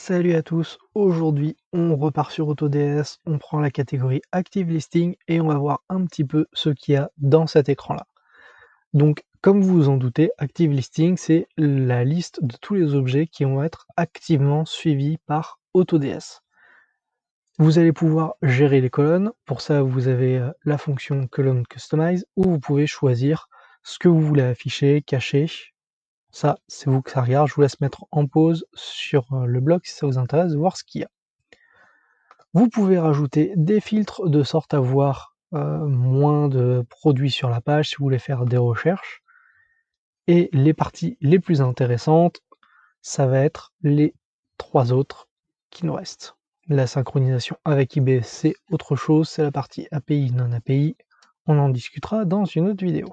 Salut à tous, aujourd'hui on repart sur AutoDS, on prend la catégorie Active Listing et on va voir un petit peu ce qu'il y a dans cet écran là. Donc comme vous vous en doutez, Active Listing c'est la liste de tous les objets qui vont être activement suivis par AutoDS. Vous allez pouvoir gérer les colonnes, pour ça vous avez la fonction Column Customize où vous pouvez choisir ce que vous voulez afficher, cacher. Ça, c'est vous que ça regarde. Je vous laisse mettre en pause sur le blog si ça vous intéresse de voir ce qu'il y a. Vous pouvez rajouter des filtres de sorte à voir moins de produits sur la page si vous voulez faire des recherches. Et les parties les plus intéressantes, ça va être les trois autres qui nous restent. La synchronisation avec eBay, c'est autre chose, c'est la partie API, non API. On en discutera dans une autre vidéo.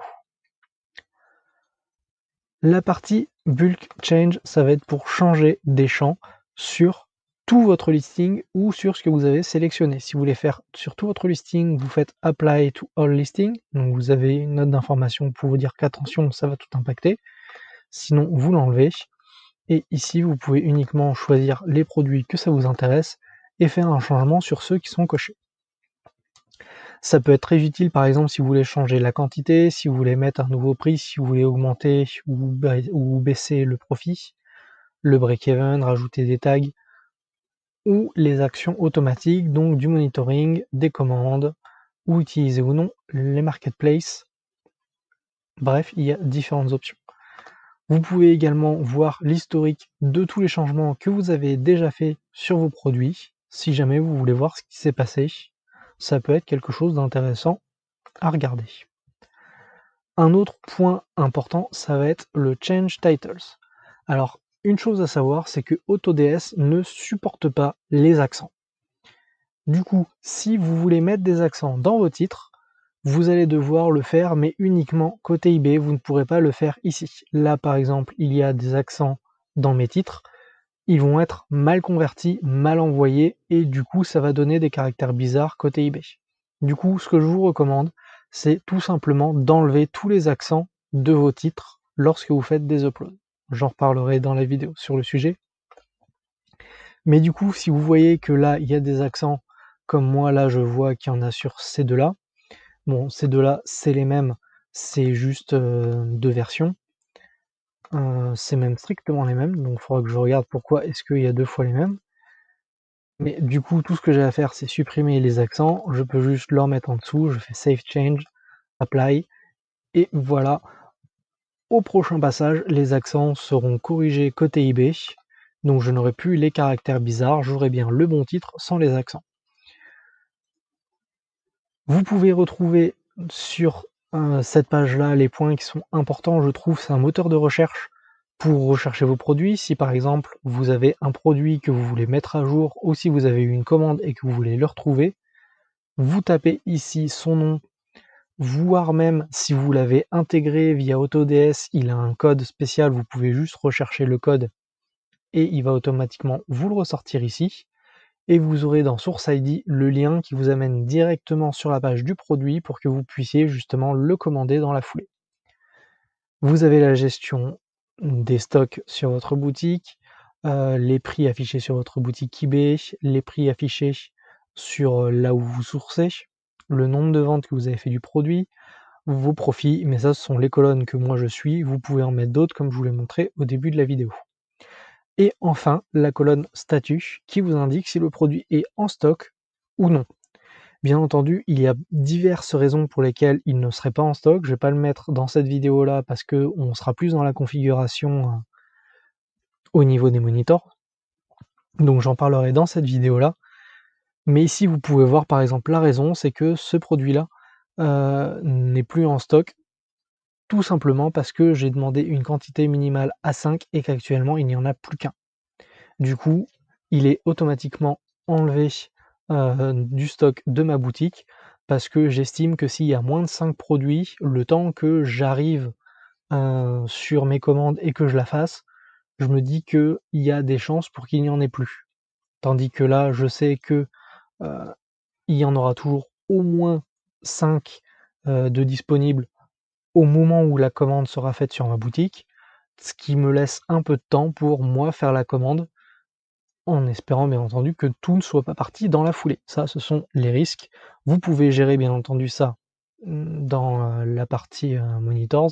La partie bulk change, ça va être pour changer des champs sur tout votre listing ou sur ce que vous avez sélectionné. Si vous voulez faire sur tout votre listing, vous faites apply to all listing, donc vous avez une note d'information pour vous dire qu'attention, ça va tout impacter. Sinon, vous l'enlevez. Et ici, vous pouvez uniquement choisir les produits que ça vous intéresse et faire un changement sur ceux qui sont cochés. Ça peut être très utile par exemple si vous voulez changer la quantité, si vous voulez mettre un nouveau prix, si vous voulez augmenter ou baisser le profit, le break-even, rajouter des tags, ou les actions automatiques, donc du monitoring, des commandes, ou utiliser ou non les marketplaces. Bref, il y a différentes options. Vous pouvez également voir l'historique de tous les changements que vous avez déjà fait sur vos produits, si jamais vous voulez voir ce qui s'est passé. Ça peut être quelque chose d'intéressant à regarder. Un autre point important, ça va être le Change Titles. Alors, une chose à savoir, c'est que AutoDS ne supporte pas les accents. Du coup, si vous voulez mettre des accents dans vos titres, vous allez devoir le faire, mais uniquement côté eBay, vous ne pourrez pas le faire ici. Là, par exemple, il y a des accents dans mes titres, ils vont être mal convertis, mal envoyés, et du coup, ça va donner des caractères bizarres côté eBay. Du coup, ce que je vous recommande, c'est tout simplement d'enlever tous les accents de vos titres lorsque vous faites des uploads. J'en reparlerai dans la vidéo sur le sujet. Mais du coup, si vous voyez que là, il y a des accents, comme moi, là, je vois qu'il y en a sur ces deux-là. Bon, ces deux-là, c'est les mêmes, c'est juste deux versions. C'est même strictement les mêmes, donc il faudra que je regarde pourquoi est-ce qu'il y a deux fois les mêmes. Mais du coup, tout ce que j'ai à faire, c'est supprimer les accents. Je peux juste leur mettre en dessous. Je fais Save Change, Apply. Et voilà. Au prochain passage, les accents seront corrigés côté eBay. Donc je n'aurai plus les caractères bizarres. J'aurai bien le bon titre sans les accents. Vous pouvez retrouver sur cette page-là les points qui sont importants. Je trouve c'est un moteur de recherche pour rechercher vos produits. Si par exemple vous avez un produit que vous voulez mettre à jour ou si vous avez eu une commande et que vous voulez le retrouver, vous tapez ici son nom, voire même si vous l'avez intégré via AutoDS, il a un code spécial, vous pouvez juste rechercher le code et il va automatiquement vous le ressortir ici. Et vous aurez dans Source ID le lien qui vous amène directement sur la page du produit pour que vous puissiez justement le commander dans la foulée. Vous avez la gestion des stocks sur votre boutique, les prix affichés sur votre boutique eBay, les prix affichés sur là où vous sourcez, le nombre de ventes que vous avez fait du produit, vos profits, mais ça ce sont les colonnes que moi je suis, vous pouvez en mettre d'autres comme je vous l'ai montré au début de la vidéo. Et enfin, la colonne statut qui vous indique si le produit est en stock ou non. Bien entendu, il y a diverses raisons pour lesquelles il ne serait pas en stock. Je ne vais pas le mettre dans cette vidéo-là parce qu'on sera plus dans la configuration au niveau des monitors. Donc j'en parlerai dans cette vidéo-là. Mais ici, vous pouvez voir par exemple la raison, c'est que ce produit-là n'est plus en stock. Tout simplement parce que j'ai demandé une quantité minimale à 5 et qu'actuellement il n'y en a plus qu'un. Du coup, il est automatiquement enlevé du stock de ma boutique parce que j'estime que s'il y a moins de 5 produits, le temps que j'arrive sur mes commandes et que je la fasse, je me dis qu'il y a des chances pour qu'il n'y en ait plus. Tandis que là, je sais que il y en aura toujours au moins 5 de disponibles au moment où la commande sera faite sur ma boutique, ce qui me laisse un peu de temps pour moi faire la commande en espérant bien entendu que tout ne soit pas parti dans la foulée. Ça, ce sont les risques. Vous pouvez gérer bien entendu ça dans la partie monitors,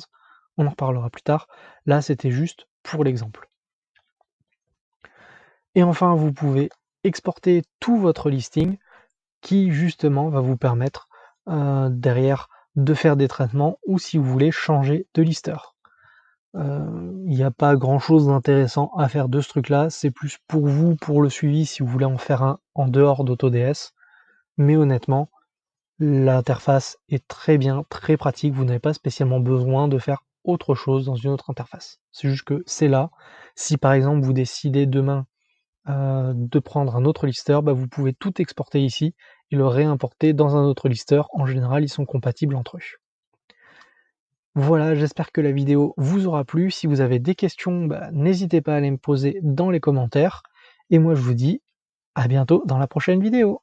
on en reparlera plus tard. Là, c'était juste pour l'exemple. Et enfin, vous pouvez exporter tout votre listing qui justement va vous permettre derrière de faire des traitements ou si vous voulez changer de lister. Il n'y a pas grand chose d'intéressant à faire de ce truc là, c'est plus pour vous, pour le suivi si vous voulez en faire un en dehors d'AutoDS, mais honnêtement l'interface est très bien, très pratique, vous n'avez pas spécialement besoin de faire autre chose dans une autre interface. C'est juste que c'est là, si par exemple vous décidez demain de prendre un autre lister, bah, vous pouvez tout exporter ici et le réimporter dans un autre lister. En général, ils sont compatibles entre eux. Voilà, j'espère que la vidéo vous aura plu. Si vous avez des questions, bah, n'hésitez pas à les me poser dans les commentaires. Et moi, je vous dis à bientôt dans la prochaine vidéo.